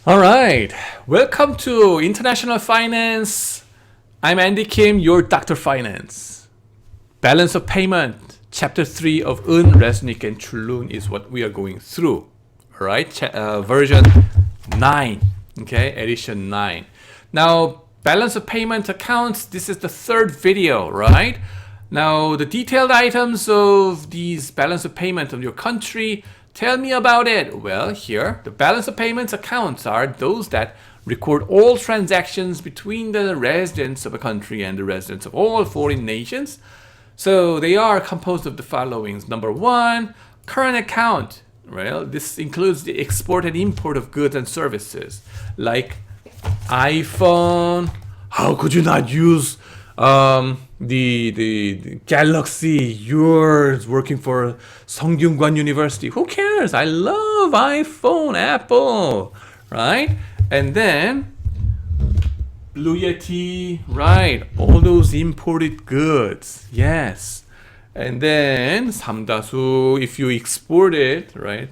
All right, welcome to International Finance. I'm Andy Kim, your Dr. Finance. Balance of Payment, Chapter 3 of Un, Resnick, and Chulun is what we are going through. All right, version 9, okay, edition 9. Now, balance of payment accounts, this is the third video, right? Now, the detailed items of these balance of payment of your country, tell me about it. Well, here, the balance of payments accounts are those that record all transactions between the residents of a country and the residents of all foreign nations. So they are composed of the following. Number one, current account. Well, this includes the export and import of goods and services like iPhone. How could you not use the Galaxy? You're working for Seonggyungwan University. Who cares? I love iPhone, Apple, right? And then Blue Yeti, right? All those imported goods, yes. And then 삼다수, if you export it, right?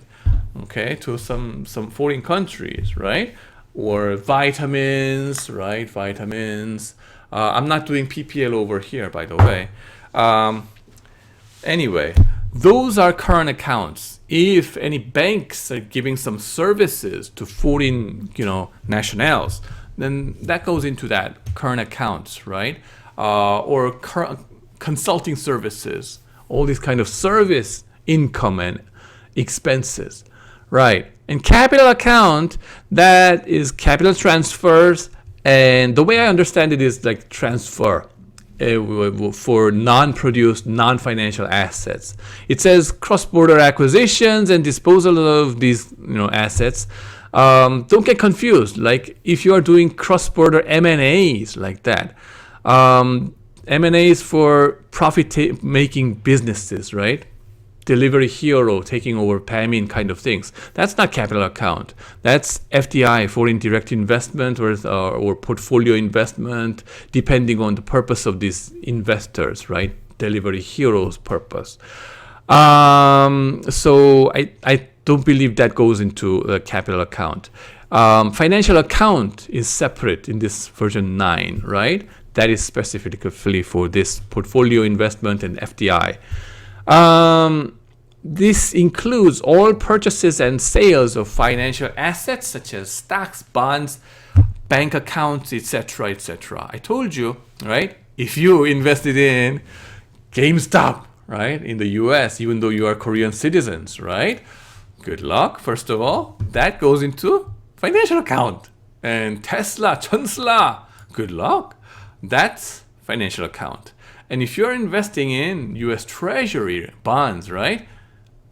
Okay, to some foreign countries, right? Or vitamins, right? Vitamins. I'm not doing PPL over here, by the way. Anyway, those are current accounts. If any banks are giving some services to foreign, nationals, then that goes into that current accounts, right? Or consulting services, all these kind of service income and expenses, right? And capital account, that is capital transfers. And the way I understand it is like transfer for non-produced, non-financial assets. It says cross-border acquisitions and disposal of these, assets. Don't get confused. Like if you are doing cross-border M&As like that, M&As for profit-making businesses, right? Delivery hero taking over Pamin kind of things. That's not capital account. That's FDI, foreign direct investment, or portfolio investment, depending on the purpose of these investors, right? Delivery hero's purpose. So I don't believe that goes into the capital account. Financial account is separate in this version 9, right? That is specifically for this portfolio investment and FDI. This includes all purchases and sales of financial assets such as stocks, bonds, bank accounts, etc., etc. I told you, right? If you invested in GameStop, right, in the US, even though you are Korean citizens, right? Good luck, first of all. That goes into financial account. And Tesla, good luck. That's financial account. And if you're investing in US Treasury bonds, right?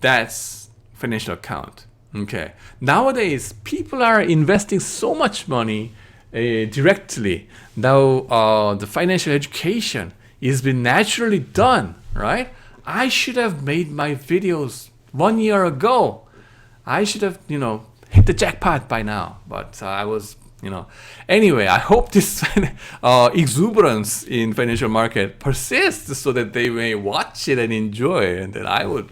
That's financial account. Okay. Nowadays, people are investing so much money directly. Now, the financial education is been naturally done, right? I should have made my videos 1 year ago. I should have, hit the jackpot by now. But I was anyway, I hope this exuberance in financial market persists so that they may watch it and enjoy, and that I would,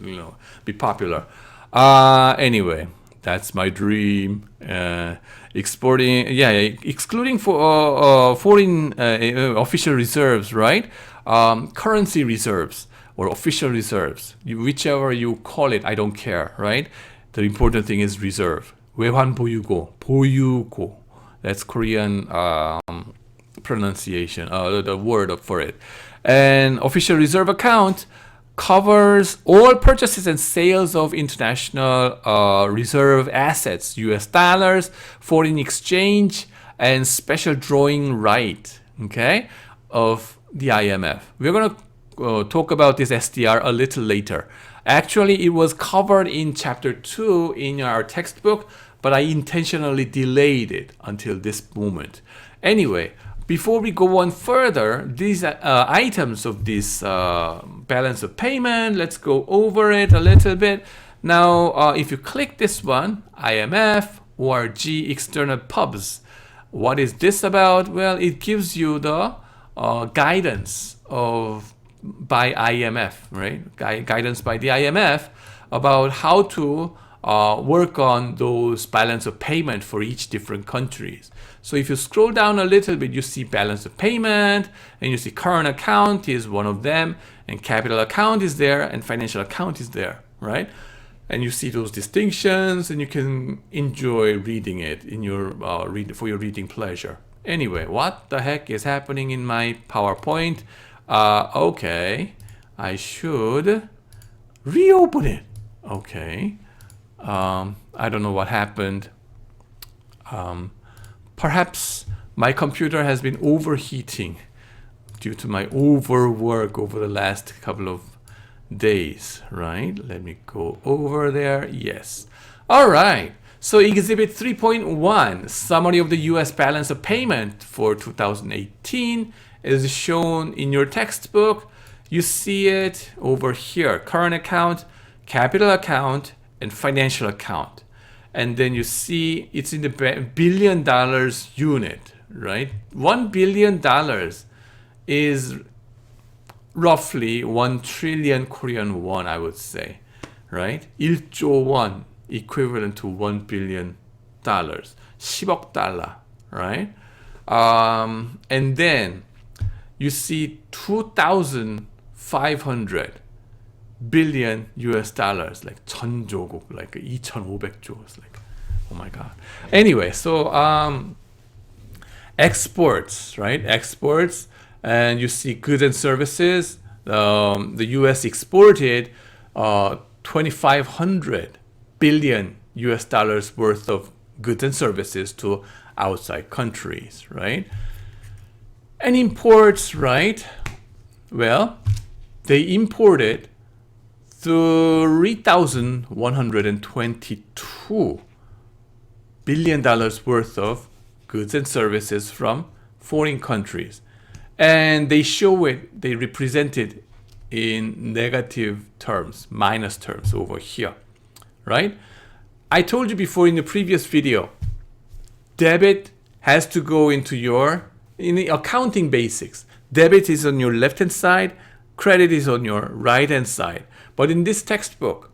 be popular. Anyway, that's my dream. Excluding for foreign official reserves, right? Currency reserves or official reserves, whichever you call it, I don't care, right? The important thing is reserve. 외환 보유고. That's Korean pronunciation, the word for it. And official reserve account covers all purchases and sales of international reserve assets, US dollars, foreign exchange, and special drawing right, okay, of the IMF. We're going to talk about this SDR a little later. Actually, it was covered in chapter 2 in our textbook, but I intentionally delayed it until this moment. Anyway, before we go on further, these items of this balance of payment, let's go over it a little bit. Now, if you click this one, IMF, ORG, external pubs, what is this about? Well, it gives you the guidance by IMF, right? Guidance by the IMF about how to work on those balance of payment for each different countries. So if you scroll down a little bit, you see balance of payment, and you see current account is one of them, and capital account is there, and financial account is there, right? And you see those distinctions, and you can enjoy reading it in your for your reading pleasure. Anyway, what the heck is happening in my PowerPoint? Okay, I should reopen it. Okay, I don't know what happened. Perhaps my computer has been overheating due to my overwork over the last couple of days, right? Let me go over there. Yes. All right. So Exhibit 3.1, summary of the U.S. balance of payment for 2018 is shown in your textbook. You see it over here, current account, capital account, and financial account. And then you see it's in the $1 billion unit, right? $1 billion is roughly 1 trillion Korean won, I would say, right? 1조 won, equivalent to $1 billion, 10억 달러, right? And then you see 2,500 billion US dollars, like 1000조국, like 2,500조. It's like, oh my God. Anyway, so exports, right? Exports, and you see goods and services. The US exported 2,500 billion US dollars worth of goods and services to outside countries, right? And imports, right? Well, they imported $3,122 billion worth of goods and services from foreign countries. And they show it, they represent it in negative terms, minus terms over here, right? I told you before in the previous video, debit has to go into in the accounting basics. Debit is on your left-hand side, credit is on your right-hand side. But in this textbook,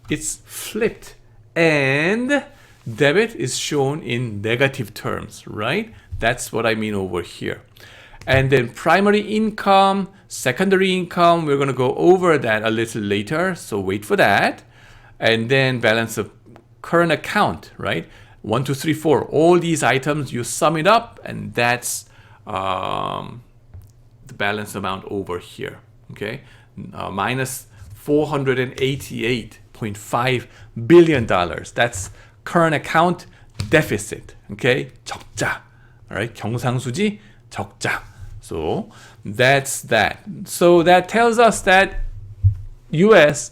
it's flipped, and debit is shown in negative terms, right? That's what I mean over here. And then primary income, secondary income, we're going to go over that a little later, so wait for that. And then balance of current account, right? 1, 2, 3, 4. All these items, you sum it up, and that's the balance amount over here, okay? Minus $488.5 billion. That's current account deficit, okay? 적자, all right? 경상수지, 적자. So that's that. So that tells us that US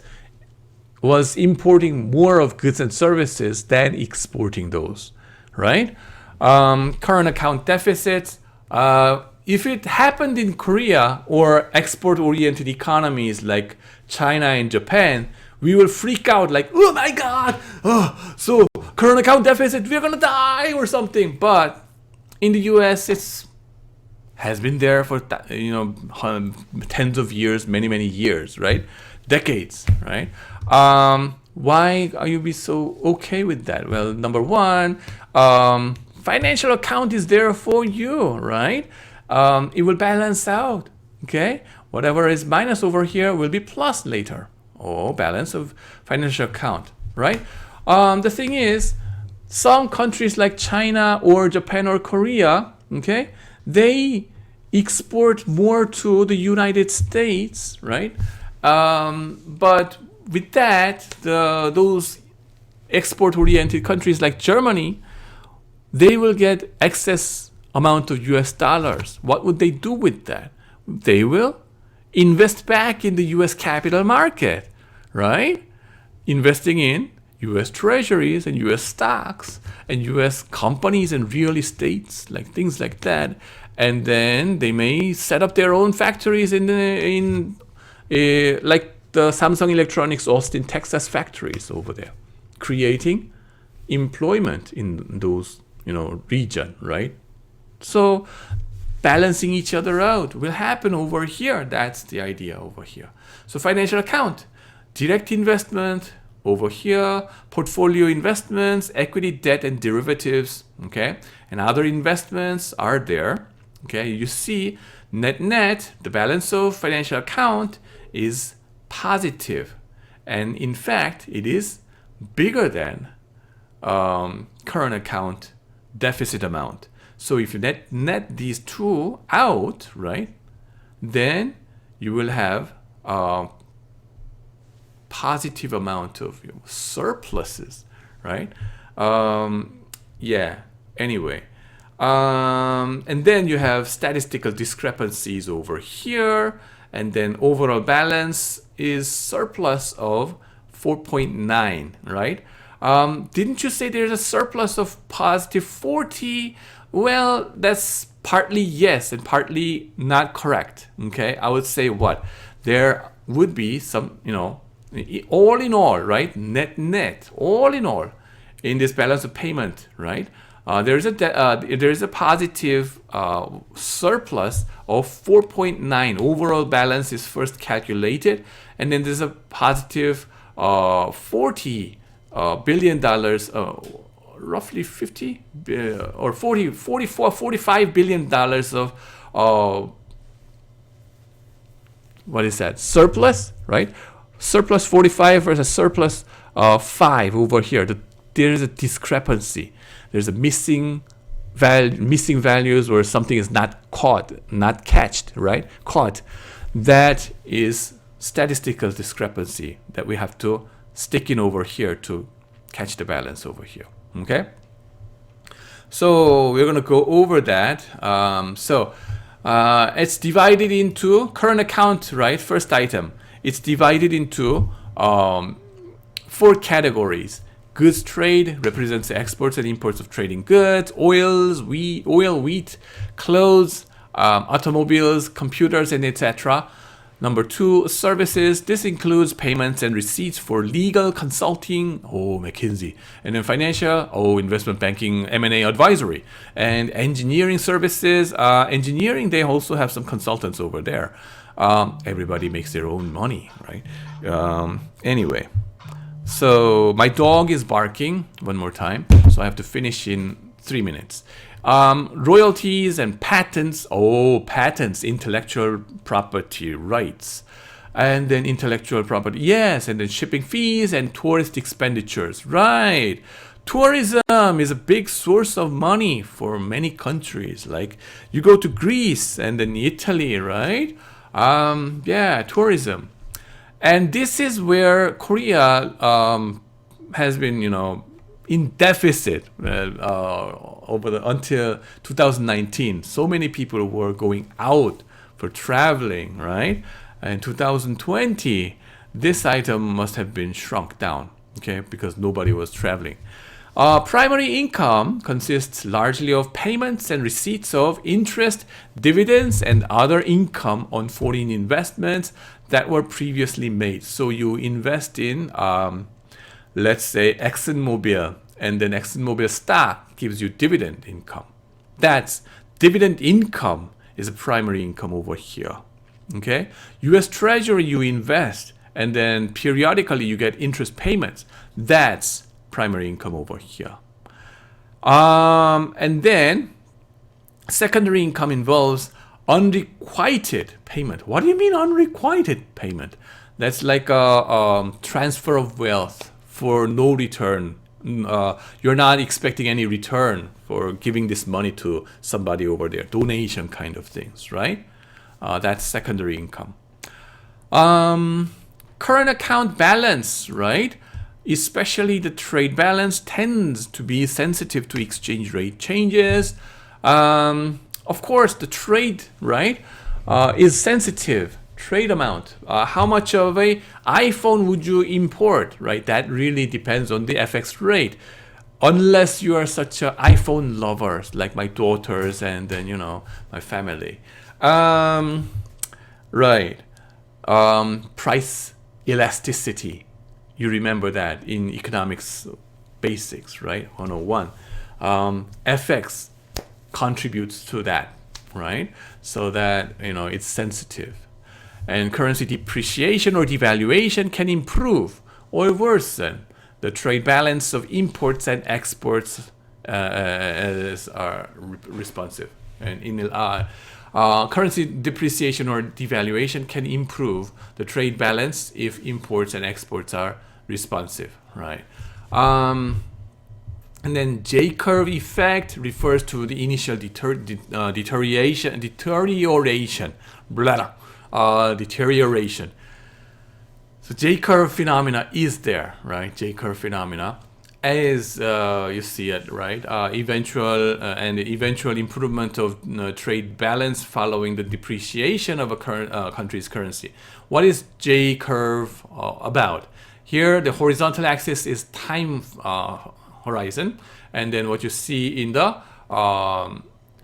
was importing more of goods and services than exporting those, right? Current account deficits. If it happened in Korea or export-oriented economies like China and Japan, we will freak out like, oh my God, so current account deficit, we're gonna die or something. But in the US, has been there for tens of years, many years, right? Decades, right? Why are you be so okay with that? Well, number one, financial account is there for you, right? It will balance out, okay? Whatever is minus over here will be plus later. Oh, balance of financial account, right? The thing is, some countries like China or Japan or Korea, okay, they export more to the United States, right? But with that, those export-oriented countries like Germany, they will get excess amount of US dollars. What would they do with that? They will invest back in the US capital market, right? Investing in US treasuries and US stocks and US companies and real estates, like things like that. And then they may set up their own factories in like the Samsung Electronics Austin, Texas factories over there, creating employment in those region, right? So balancing each other out will happen over here. That's the idea over here. So financial account, direct investment over here, portfolio investments, equity, debt, and derivatives, okay? And other investments are there, okay? You see net, the balance of financial account is positive. And in fact, it is bigger than current account deficit amount. So if you net these two out, right, then you will have a positive amount of surpluses, right? Yeah, anyway. And then you have statistical discrepancies over here, and then overall balance is surplus of 4.9, right? Didn't you say there's a surplus of positive 40? Well, that's partly yes and partly not correct, okay? I would say what? There would be some, all in all, right? Net, all in all, in this balance of payment, right? There is a positive surplus of 4.9. Overall balance is first calculated, and then there's a positive $40 billion, roughly 50 or 40, 44, $45 billion of what is that? Surplus, right? Surplus 45 versus surplus 5 over here. There is a discrepancy. There's a missing values, or something is not catched, right? Caught. That is statistical discrepancy that we have to stick in over here to catch the balance over here. Okay. So we're going to go over that. It's divided into current account, right? First item. It's divided into 4 categories. Goods trade represents the exports and imports of trading goods, oil, wheat, clothes, automobiles, computers, and etc. Number 2, services. This includes payments and receipts for legal consulting, McKinsey, and then financial, investment banking, M&A advisory, and engineering services. Engineering, they also have some consultants over there. Everybody makes their own money, right? Anyway. So my dog is barking one more time, so I have to finish in 3 minutes. Royalties and patents. Patents, intellectual property rights. And then intellectual property, yes, and then shipping fees and tourist expenditures, right. Tourism is a big source of money for many countries. Like you go to Greece and then Italy, right? Tourism. And this is where Korea has been, in deficit until 2019. So many people were going out for traveling, right? And 2020, this item must have been shrunk down, okay, because nobody was traveling. Primary income consists largely of payments and receipts of interest, dividends, and other income on foreign investments that were previously made. So you invest in, let's say, ExxonMobil, and then ExxonMobil stock gives you dividend income. That's dividend income is a primary income over here. Okay, U.S. Treasury you invest, and then periodically you get interest payments. That's primary income over here. And then secondary income involves unrequited payment. What do you mean unrequited payment? That's like a transfer of wealth for no return. You're not expecting any return for giving this money to somebody over there. Donation kind of things, right? That's secondary income. Current account balance, right? Especially the trade balance tends to be sensitive to exchange rate changes. Of course, the trade, right, is sensitive. Trade amount. How much of a iPhone would you import, right? That really depends on the FX rate. Unless you are such a iPhone lovers, like my daughters and then, my family. Right. Price elasticity. You remember that in economics basics, right? 101. FX contributes to that, right? So that, it's sensitive. And currency depreciation or devaluation can improve or worsen the trade balance of imports and exports are responsive. And in currency depreciation or devaluation can improve the trade balance if imports and exports are responsive, right? And then J-curve effect refers to the initial deterioration. So J-curve phenomena is there, right? J-curve phenomena, as you see it, right? Eventual improvement of trade balance following the depreciation of a country's currency. What is J-curve about? Here, the horizontal axis is time horizon, and then what you see in the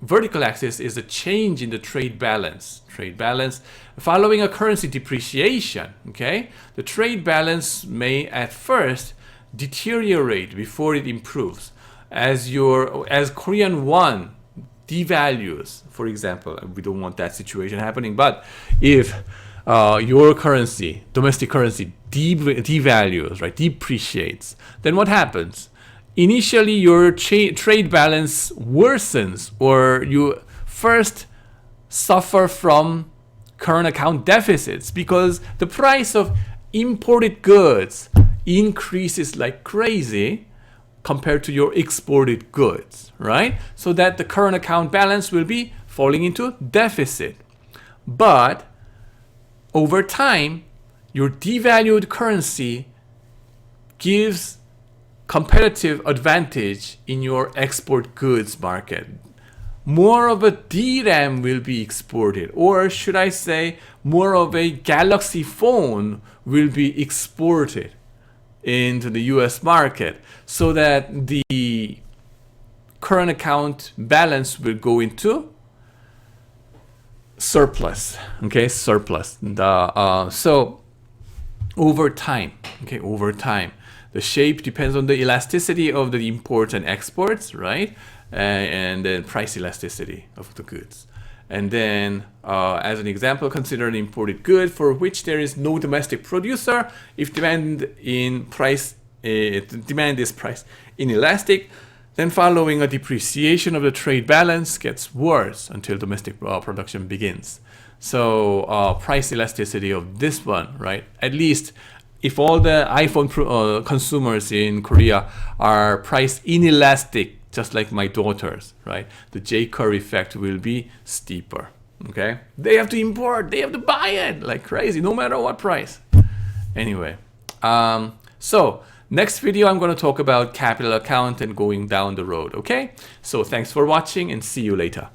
vertical axis is a change in the trade balance. Trade balance following a currency depreciation. Okay, the trade balance may at first deteriorate before it improves as Korean won devalues. For example, we don't want that situation happening, but if your currency, domestic currency, devalues, right, depreciates, then what happens? Initially, your trade balance worsens, or you first suffer from current account deficits because the price of imported goods increases like crazy compared to your exported goods, right? So that the current account balance will be falling into deficit. But over time, your devalued currency gives competitive advantage in your export goods market. More of a DRAM will be exported, or should I say, more of a Galaxy phone will be exported into the US market, so that the current account balance will go into surplus. Okay, surplus. So over time, the shape depends on the elasticity of the imports and exports, right? And then price elasticity of the goods. And then, as an example, consider an imported good for which there is no domestic producer. If demand is price inelastic, then following a depreciation of the trade balance gets worse until domestic production begins. So price elasticity of this one, right? At least if all the iPhone consumers in Korea are price inelastic, just like my daughters, right? The J-curve effect will be steeper, okay? They have to import, they have to buy it like crazy, no matter what price. Anyway, so next video, I'm going to talk about capital account and going down the road, okay? So thanks for watching and see you later.